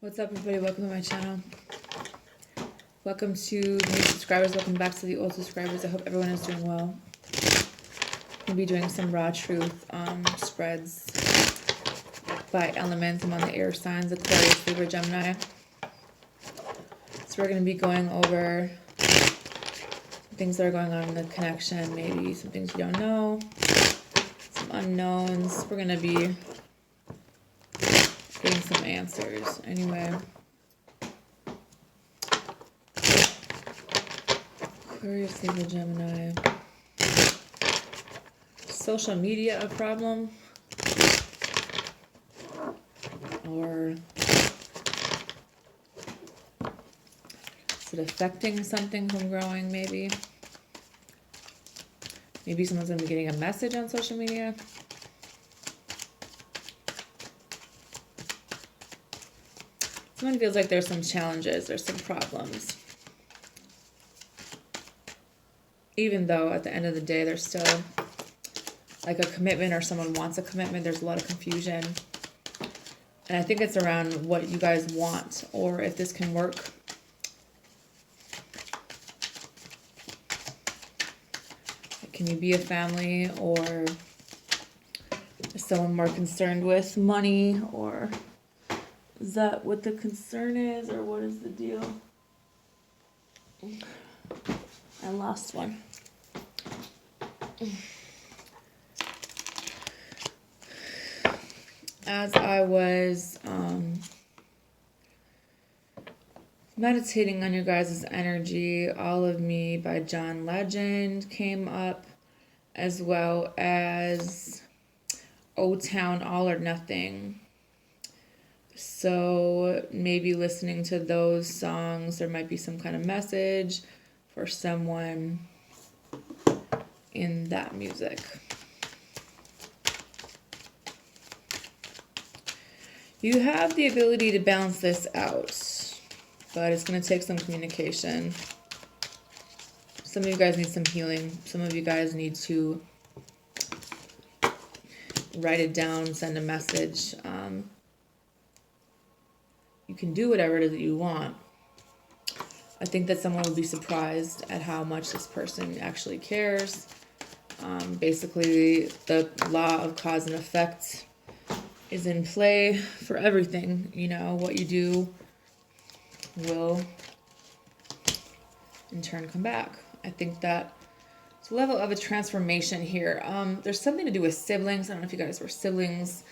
What's up, everybody? Welcome to my channel. Welcome to new subscribers. Welcome back to the old subscribers. I hope everyone is doing well. I'll be doing some raw truth spreads by elements. I'm on the air signs, Aquarius, Libra, Gemini. So we're going to be going over some things that are going on in the connection, maybe some things you don't know, some unknowns. We're going to be getting some answers. Anyway, Aquarius, Libra, Gemini. Social media a problem? Or is it affecting something from growing, maybe? Maybe someone's going to be getting a message on social media. Someone feels like there's some challenges, there's some problems. Even though at the end of the day, there's still like a commitment, or someone wants a commitment, there's a lot of confusion. And I think it's around what you guys want, or if this can work. Can you be a family, or is someone more concerned with money, or is that what the concern is, or what is the deal? I lost one. As I was meditating on your guys' energy, All of Me by John Legend came up, as well as O-Town, All or Nothing. So maybe listening to those songs, there might be some kind of message for someone in that music. You have the ability to balance this out, but it's going to take some communication. Some of you guys need some healing. Some of you guys need to write it down, send a message. You can do whatever it is that you want. I think that someone will be surprised at how much this person actually cares. Basically, the law of cause and effect is in play for everything. You know, what you do will in turn come back. I think that it's a level of a transformation here. There's something to do with siblings. I don't know if you guys were siblings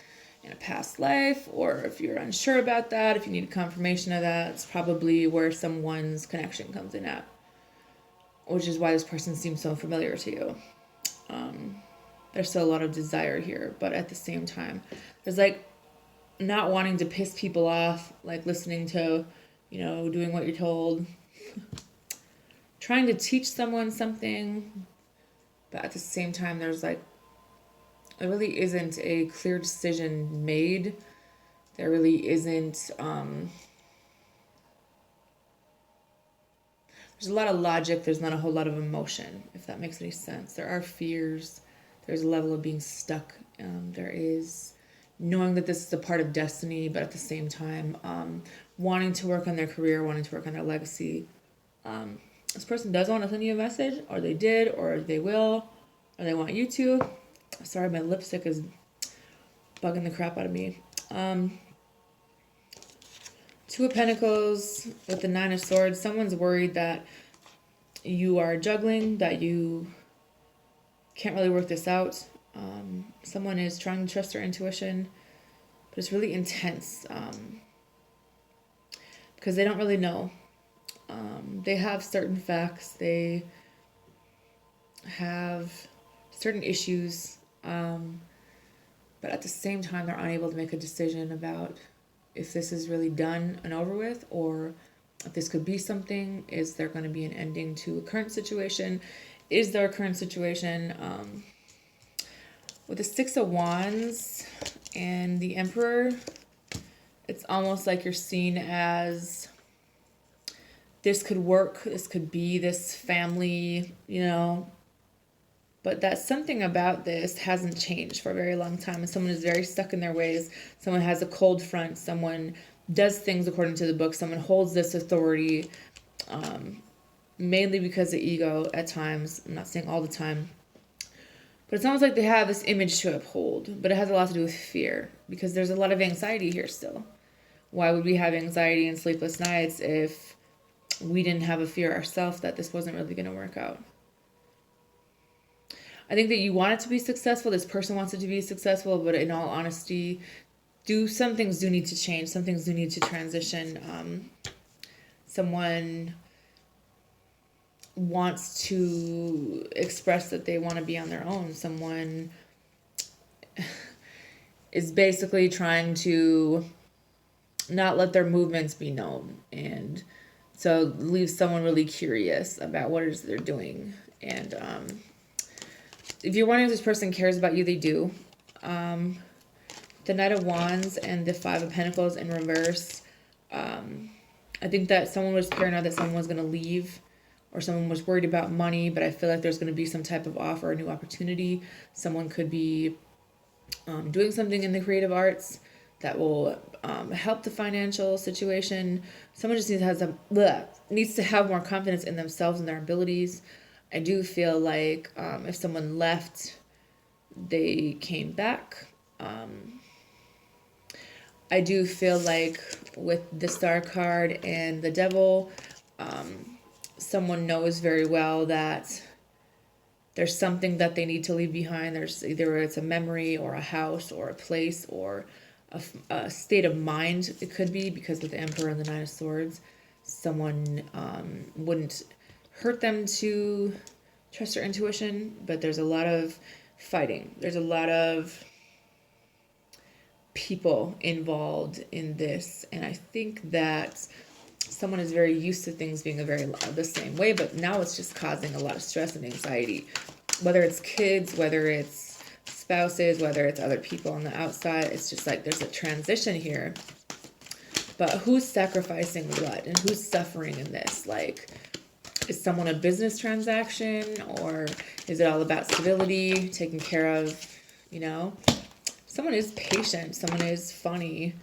in a past life, or if you're unsure about that, if you need a confirmation of that, it's probably where someone's connection comes in at, which is why this person seems so familiar to you. There's still a lot of desire here, but at the same time, there's like not wanting to piss people off, like listening to, you know, doing what you're told, trying to teach someone something, but at the same time, there's like, there really isn't a clear decision made. There really isn't, there's a lot of logic, there's not a whole lot of emotion, if that makes any sense. There are fears, there's a level of being stuck, there is knowing that this is a part of destiny, but at the same time, wanting to work on their career, wanting to work on their legacy. This person does want to send you a message, or they did, or they will, or they want you to. Sorry, my lipstick is bugging the crap out of me. Two of Pentacles with the Nine of Swords. Someone's worried that you are juggling, that you can't really work this out. Someone is trying to trust their intuition, but it's really intense because they don't really know. They have certain facts. They have certain issues, but at the same time, they're unable to make a decision about if this is really done and over with, or if this could be something. Is there going to be an ending to a current situation? Is there a current situation? With the Six of Wands and the Emperor, it's almost like you're seen as, this could work, this could be this family, you know, but that something about this hasn't changed for a very long time, and someone is very stuck in their ways. Someone has a cold front, someone does things according to the book. Someone holds this authority, mainly because of ego at times. I'm not saying all the time. But it's almost like they have this image to uphold. But it has a lot to do with fear. Because there's a lot of anxiety here still. Why would we have anxiety and sleepless nights if we didn't have a fear ourselves that this wasn't really going to work out? I think that you want it to be successful. This person wants it to be successful. But in all honesty, some things do need to change. Some things do need to transition. Someone wants to express that they want to be on their own. Someone is basically trying to not let their movements be known. And so leaves someone really curious about what it is they're doing. And if you're wondering if this person cares about you, they do. The Knight of Wands and the Five of Pentacles in reverse. I think that someone was paranoid that someone was going to leave, or someone was worried about money, but I feel like there's going to be some type of offer, a new opportunity. Someone could be doing something in the creative arts that will help the financial situation. Someone just needs to have more confidence in themselves and their abilities. I do feel like if someone left, they came back. I do feel like with the Star card and the Devil, someone knows very well that there's something that they need to leave behind. There's either it's a memory or a house or a place or a state of mind. It could be because with the Emperor and the Nine of Swords, someone wouldn't hurt them to trust their intuition, but there's a lot of fighting. There's a lot of people involved in this, and I think that someone is very used to things being the same way, but now it's just causing a lot of stress and anxiety, whether it's kids, whether it's spouses, whether it's other people on the outside. It's just like there's a transition here, but who's sacrificing what and who's suffering in this? Like, is someone a business transaction, or is it all about stability, taking care of, someone is patient, someone is funny.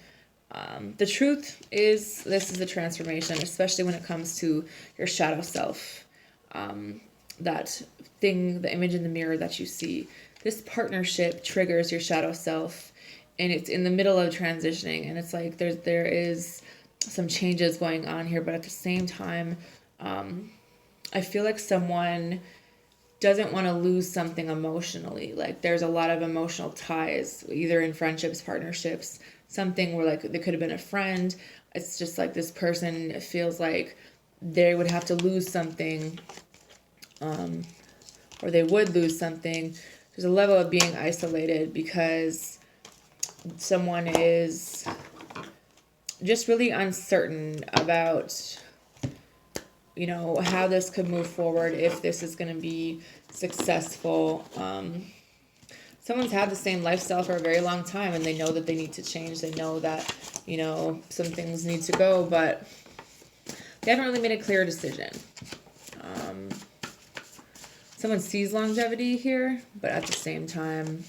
The truth is, this is a transformation, especially when it comes to your shadow self. That thing, the image in the mirror that you see. This partnership triggers your shadow self, and it's in the middle of transitioning, and it's like there is some changes going on here, but at the same time, I feel like someone doesn't want to lose something emotionally. Like there's a lot of emotional ties, either in friendships, partnerships, something where like they could have been a friend. It's just like this person feels like they would have to lose something, or they would lose something. There's a level of being isolated because someone is just really uncertain about how this could move forward, if this is going to be successful. Someone's had the same lifestyle for a very long time, and they know that they need to change. They know that, some things need to go, but they haven't really made a clear decision. Someone sees longevity here, but at the same time,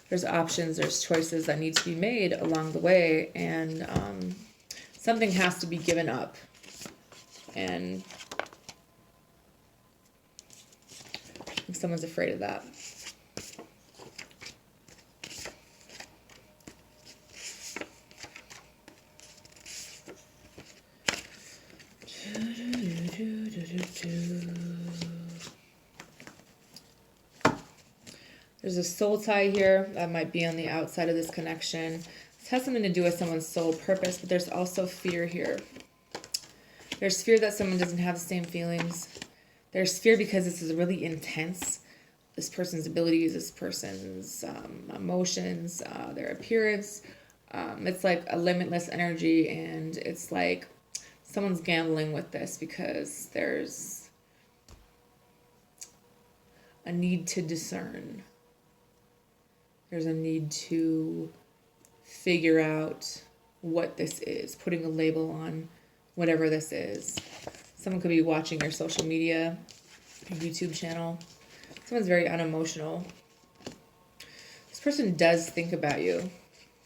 there's options, there's choices that need to be made along the way, and something has to be given up. And I think someone's afraid of that. There's a soul tie here that might be on the outside of this connection. This has something to do with someone's soul purpose, but there's also fear here. There's fear that someone doesn't have the same feelings. There's fear because this is really intense. This person's abilities, this person's emotions, their appearance. It's like a limitless energy, and it's like someone's gambling with this because there's a need to discern. There's a need to figure out what this is, putting a label on whatever this is. Someone could be watching your social media, your YouTube channel. Someone's very unemotional. This person does think about you.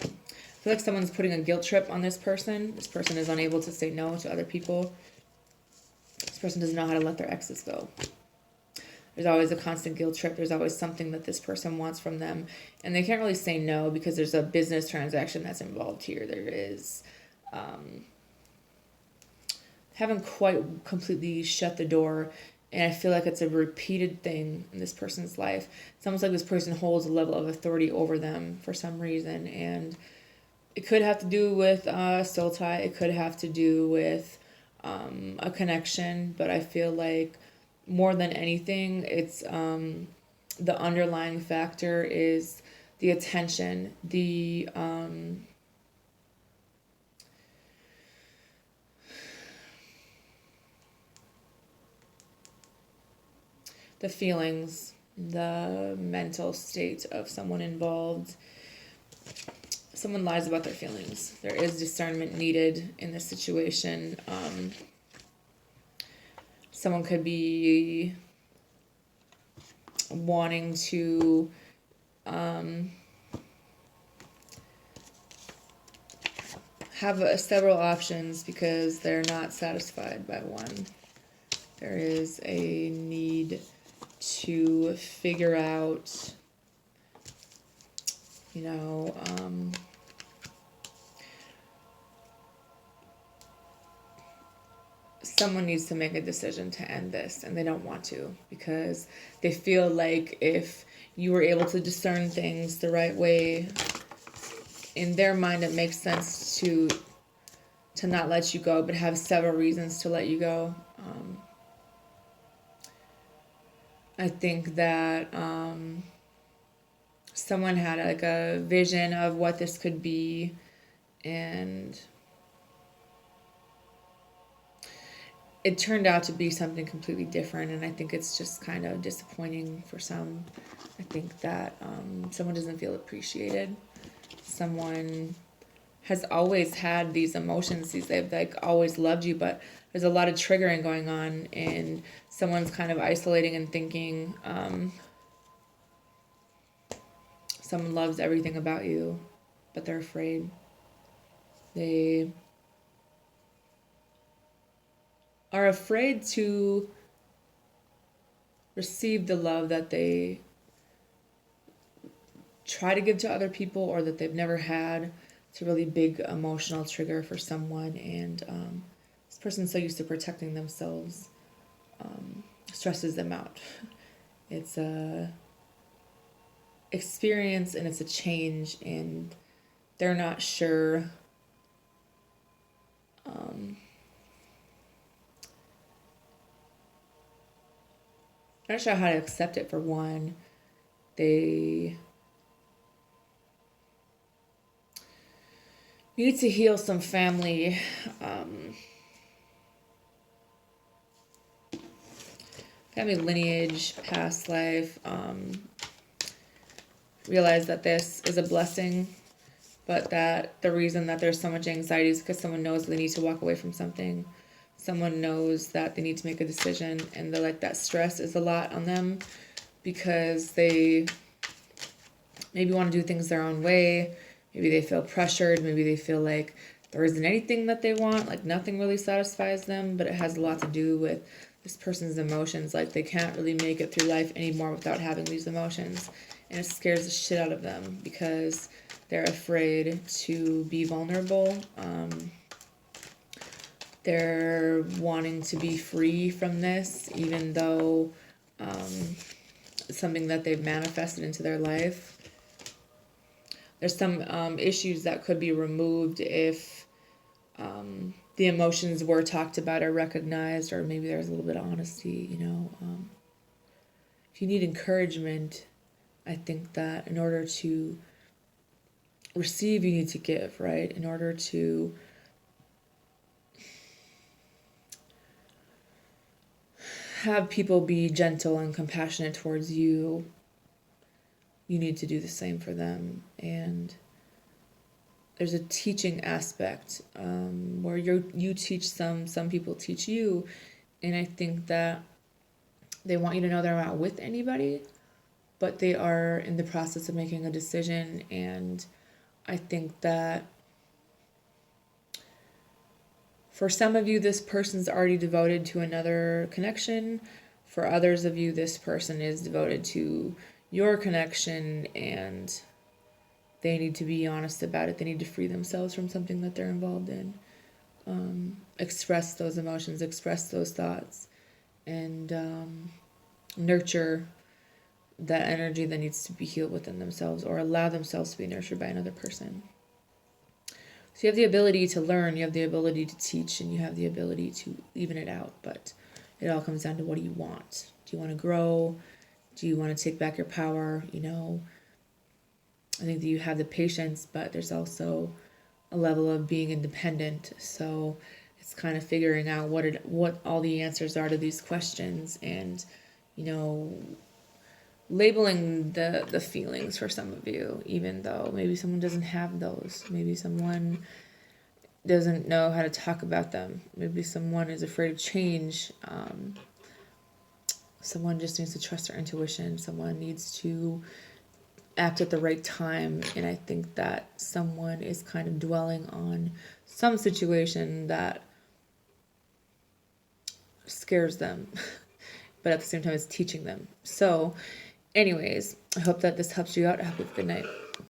I feel like someone's putting a guilt trip on this person. This person is unable to say no to other people. This person doesn't know how to let their exes go. There's always a constant guilt trip. There's always something that this person wants from them. And they can't really say no because there's a business transaction that's involved here. There is... haven't quite completely shut the door. And I feel like it's a repeated thing in this person's life. It's almost like this person holds a level of authority over them for some reason. And it could have to do with a soul tie. It could have to do with a connection. But I feel like more than anything, it's the underlying factor is the attention, the feelings, the mental state of someone involved. Someone lies about their feelings. There is discernment needed in this situation. Someone could be wanting to have several options because they're not satisfied by one. There is a need to figure out, you know, someone needs to make a decision to end this, and they don't want to because they feel like if you were able to discern things the right way, in their mind it makes sense to not let you go, but have several reasons to let you go. I think that someone had like a vision of what this could be, and it turned out to be something completely different, and I think it's just kind of disappointing for some. I think that someone doesn't feel appreciated. Someone has always had these emotions. They've like always loved you, but there's a lot of triggering going on, and someone's kind of isolating and thinking someone loves everything about you, but they're afraid. They are afraid to receive the love that they try to give to other people or that they've never had. It's a really big emotional trigger for someone, and this person's so used to protecting themselves, stresses them out. It's a experience and it's a change, and they're not sure not sure how to accept it. For one, they need to heal some family family lineage, past life, realize that this is a blessing, but that the reason that there's so much anxiety is because someone knows they need to walk away from something. Someone knows that they need to make a decision, and they're like, that stress is a lot on them because they maybe want to do things their own way. Maybe they feel pressured. Maybe they feel like there isn't anything that they want, like nothing really satisfies them, but it has a lot to do with this person's emotions. Like they can't really make it through life anymore without having these emotions, and it scares the shit out of them because they're afraid to be vulnerable. They're wanting to be free from this, even though it's something that they've manifested into their life. There's some issues that could be removed if the emotions were talked about or recognized, or maybe there's a little bit of honesty, you know. If you need encouragement, I think that in order to receive, you need to give, right? In order to have people be gentle and compassionate towards you, you need to do the same for them. And there's a teaching aspect where you teach some people teach you, and I think that they want you to know they're not with anybody, but they are in the process of making a decision. And I think that for some of you, this person's already devoted to another connection. For others of you, this person is devoted to your connection, and they need to be honest about it. They need to free themselves from something that they're involved in. Express those emotions, express those thoughts, and nurture that energy that needs to be healed within themselves, or allow themselves to be nurtured by another person. So you have the ability to learn, you have the ability to teach, and you have the ability to even it out. But it all comes down to, what do you want? Do you want to grow? Do you want to take back your power? You know, I think that you have the patience, but there's also a level of being independent. So it's kind of figuring out what all the answers are to these questions, and, you know, labeling the feelings for some of you, even though maybe someone doesn't have those. Maybe someone doesn't know how to talk about them. Maybe someone is afraid of change. Someone just needs to trust their intuition. Someone needs to act at the right time. And I think that someone is kind of dwelling on some situation that scares them, but at the same time it's teaching them. So anyways, I hope that this helps you out. I hope you have a good night.